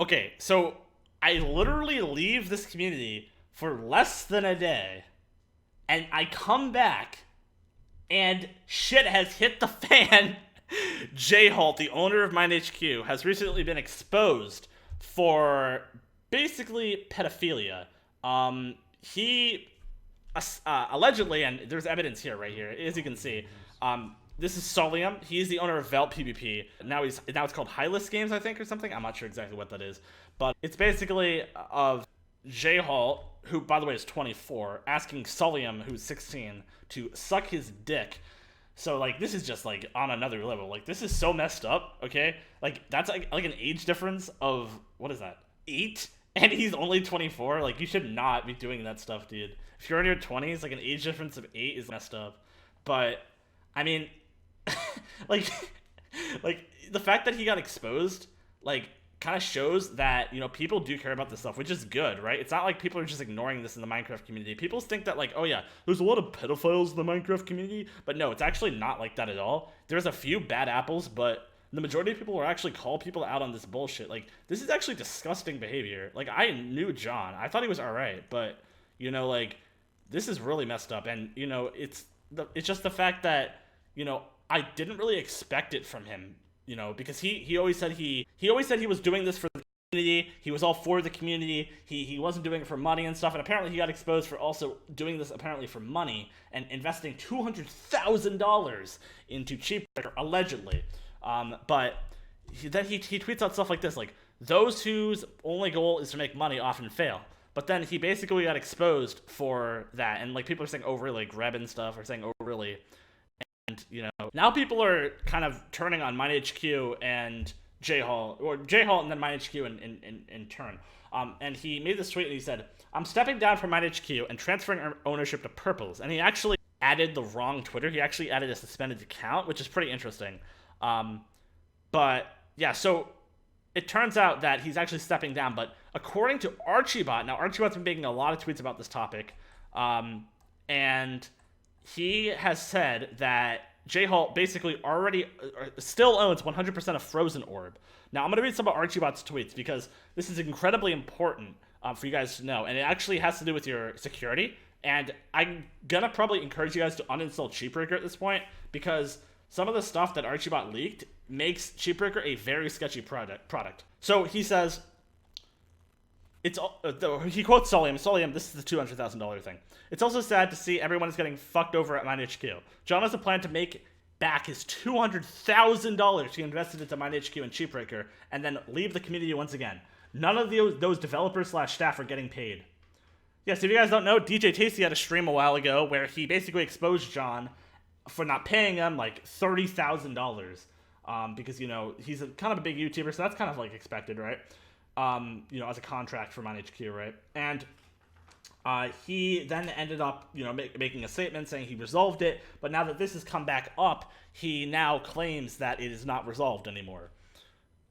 Okay, so I literally leave this community for less than a day, and I come back, and shit has hit the fan. CheatBreaker, the owner of MineHQ, has recently been exposed for basically pedophilia. He allegedly, and there's evidence here, right here, as you can see. This is Solium. He's the owner of Velt PvP. Now it's called Hylas Games, I think, or something. I'm not sure exactly what that is, but it's basically of CheatBreaker, who by the way is 24, asking Solium, who's 16, to suck his dick. So like this is just like on another level. Like this is so messed up. Okay, like that's like an age difference of what is that 8, and he's only 24. Like you should not be doing that stuff, dude. If you're in your 20s, like an age difference of 8 is messed up. But I mean, like like the fact that he got exposed, like kind of shows that, you know, people do care about this stuff, which is good, right? It's not like people are just ignoring this in the Minecraft community. People think that like, oh yeah, there's a lot of pedophiles in the Minecraft community, but no, it's actually not like that at all. There's a few bad apples, but the majority of people will actually call people out on this bullshit. Like, this is actually disgusting behavior. Like, I knew John. I thought he was alright, but, you know, like, this is really messed up. And, you know, it's just the fact that, you know, I didn't really expect it from him, you know, because he always said he was doing this for the community. He was all for the community. He wasn't doing it for money and stuff. And apparently he got exposed for also doing this apparently for money and investing $200,000 into CheatBreaker, allegedly. But then he tweets out stuff like this, like, those whose only goal is to make money often fail. But then he basically got exposed for that, and like people are saying, oh really, like Reb and stuff are saying, oh really. And you know, now people are kind of turning on MineHQ and CheatBreaker, or CheatBreaker and then MineHQ in turn. And he made this tweet and he said, I'm stepping down from MineHQ and transferring ownership to Purples. And he actually added the wrong Twitter. He actually added a suspended account, which is pretty interesting. But yeah, so it turns out that he's actually stepping down. But according to Archibot, now Archibot's been making a lot of tweets about this topic, and he has said that CheatBreaker basically already still owns 100% of Frozen Orb. Now I'm going to read some of Archibot's tweets because this is incredibly important for you guys to know, and it actually has to do with your security. And I'm going to probably encourage you guys to uninstall CheatBreaker at this point, because some of the stuff that Archibot leaked makes CheatBreaker a very sketchy product. So he says, he quotes Solium, this is the $200,000 thing. It's also sad to see everyone is getting fucked over at MineHQ. John has a plan to make back his $200,000 he invested into MineHQ and CheatBreaker, and then leave the community once again. None of those developers / staff are getting paid. Yes, if you guys don't know, DJ Tasty had a stream a while ago where he basically exposed John for not paying him like $30,000, because, you know, he's kind of a big YouTuber, so that's kind of like expected, right? You know, as a contract for MineHQ, right? And he then ended up, you know, making a statement saying he resolved it, but now that this has come back up, he now claims that it is not resolved anymore.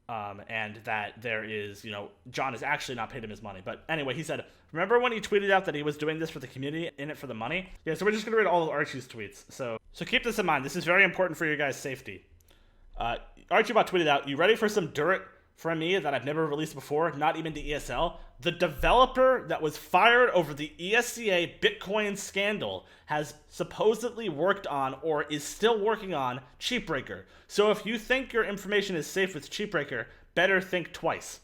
And that there is, you know, John has actually not paid him his money. But anyway, he said, remember when he tweeted out that he was doing this for the community, in it for the money? Yeah, so we're just going to read all of Archie's tweets. So keep this in mind. This is very important for your guys' safety. Archibot tweeted out, you ready for some dirt from me that I've never released before, not even to ESL? The developer that was fired over the ESCA Bitcoin scandal has supposedly worked on, or is still working on, CheatBreaker. So if you think your information is safe with CheatBreaker, better think twice.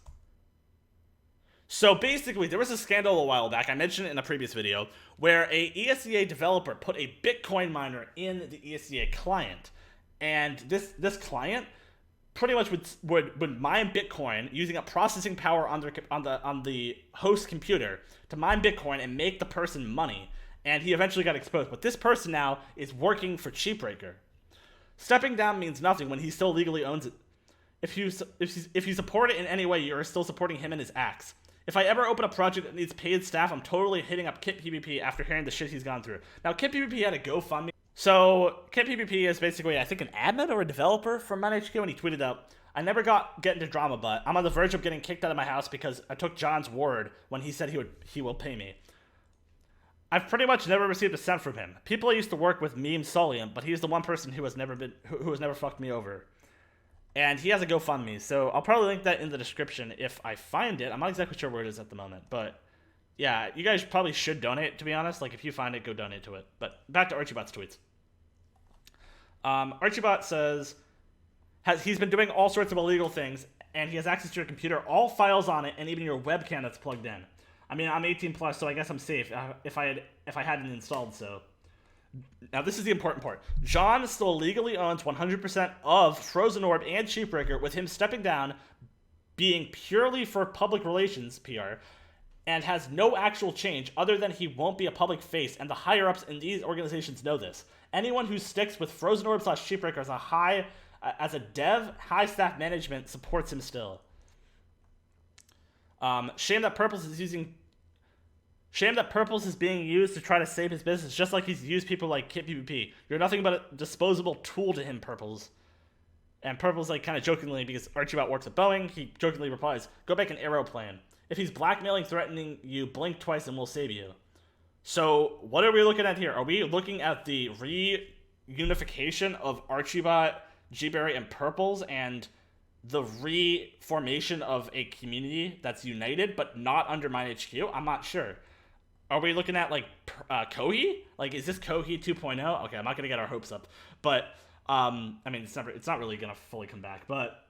So basically, there was a scandal a while back, I mentioned it in a previous video, where a ESCA developer put a Bitcoin miner in the ESCA client. And this client pretty much would mine Bitcoin using a processing power on the host computer to mine Bitcoin and make the person money. And he eventually got exposed. But this person now is working for CheatBreaker. Stepping down means nothing when he still legally owns it. If you support it in any way, you're still supporting him and his acts. If I ever open a project that needs paid staff, I'm totally hitting up KitPvP after hearing the shit he's gone through. Now, KitPvP had a GoFundMe. So, KitPvP is basically, I think, an admin or a developer from MineHQ, and he tweeted out, I never get into drama, but I'm on the verge of getting kicked out of my house because I took John's word when he said he will pay me. I've pretty much never received a cent from him. People I used to work with meme Solium, but he's the one person who has never fucked me over. And he has a GoFundMe, so I'll probably link that in the description if I find it. I'm not exactly sure where it is at the moment, but yeah, you guys probably should donate, to be honest. Like, if you find it, go donate to it. But back to Archiebot's tweets. Archiebot says he's been doing all sorts of illegal things, and he has access to your computer, all files on it, and even your webcam that's plugged in. I mean, I'm 18 plus, so I guess I'm safe if I hadn't installed. So now this is the important part. John still legally owns 100% of Frozen Orb and CheatBreaker, with him stepping down, being purely for public relations PR, and has no actual change other than he won't be a public face, and the higher ups in these organizations know this. Anyone who sticks with Frozen Orb / CheatBreaker as a dev, high staff management supports him still. Shame that Purples is being used to try to save his business, just like he's used people like KitPvP. You're nothing but a disposable tool to him, Purples. And Purples, like, kind of jokingly, because Archiebot works at Boeing, he jokingly replies, "Go back an aeroplane. If he's blackmailing, threatening you, blink twice and we'll save you." So, what are we looking at here? Are we looking at the reunification of Archiebot, Gberry, and Purples, and the reformation of a community that's united, but not under MineHQ? I'm not sure. Are we looking at, like, Kohi? Like, is this Kohi 2.0? Okay, I'm not gonna get our hopes up. But, I mean, it's not really gonna fully come back. But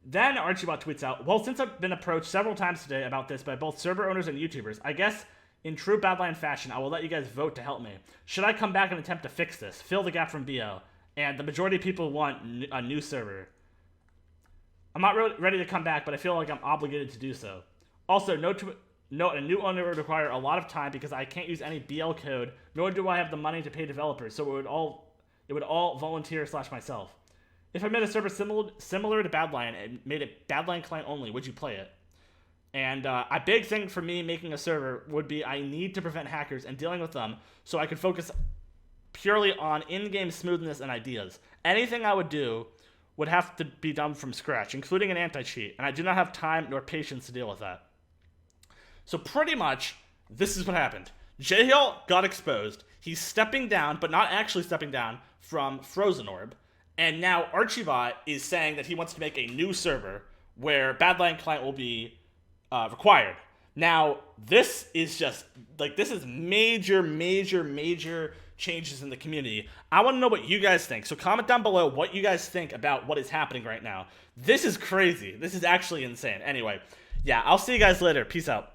then Archiebot tweets out, "Well, since I've been approached several times today about this by both server owners and YouTubers, I guess in true Badline fashion, I will let you guys vote to help me. Should I come back and attempt to fix this? Fill the gap from BO? And the majority of people want a new server. I'm not ready to come back, but I feel like I'm obligated to do so. Also, note, a new owner would require a lot of time because I can't use any BL code, nor do I have the money to pay developers, so it would all volunteer / myself. If I made a server similar to Badline and made it Badline client only, would you play it? And a big thing for me making a server would be I need to prevent hackers and dealing with them so I could focus purely on in-game smoothness and ideas. Anything I would do would have to be done from scratch, including an anti-cheat, and I do not have time nor patience to deal with that." So pretty much, this is what happened. CheatBreaker got exposed. He's stepping down, but not actually stepping down, from Frozen Orb. And now Archiebot is saying that he wants to make a new server where Badline client will be required. Now, this is just, like, this is major changes in the community. I want to know what you guys think. So comment down below what you guys think about what is happening right now. This is crazy. This is actually insane. Anyway, yeah, I'll see you guys later. Peace out.